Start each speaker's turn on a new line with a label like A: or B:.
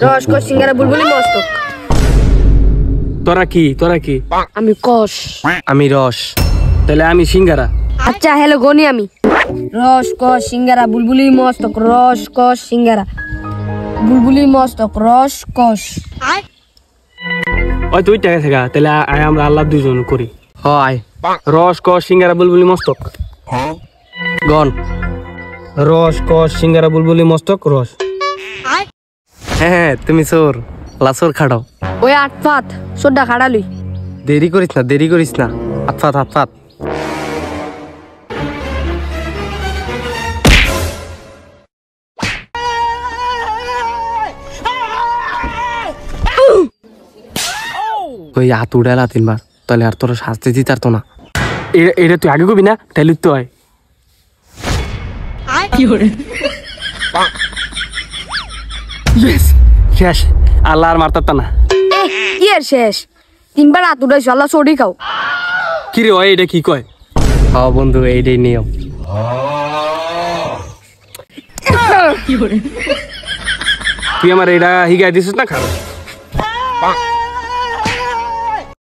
A: রস কষ সিঙ্গারা বুলবুলি মস্তক।
B: তোরা কি?
A: আমি কষ।
B: আমি রস। তাহলে আমি সিঙ্গারা।
A: আচ্ছা হ্যালো গনি আমি। রস কষ সিঙ্গারা বুলবুলি মস্তক। রস কষ সিঙ্গারা বুলবুলি মস্তক। রস কষ।
B: ওই তুই টাকা থাকা তাহলে আমরা আল্লাহ দুজন করি।
C: হয়
B: রস কষ সিঙ্গারা বুলবুলি মস্তক।
C: গন
B: রস কষ সিঙ্গারা বুলবুলি মস্তক রস।
C: হ্যাঁ তুমি চোর লাচোর খাড়াও।
A: ওই আটফাত সোডা খাড়ালুই।
C: দেরি করিস না হাতফাত ওই হাত উড়ালা তিনবার তাহলে আর তোর শাস্তি দিতে পারতো না।
B: এটা তুই আগে কবি না তাহলে তো হয়। শেষ আল্লাহ আর মারতাম না।
A: কি এর শেষ? তিনবার হাত উঠাইছো আল্লাহ সরি খাও।
B: কি রে ওই এটা কি কয়?
C: হ্যাঁ বন্ধু এইটাই নিয়ম।
B: তুই আমার এটা হিগাই দিছিস না খারাপ।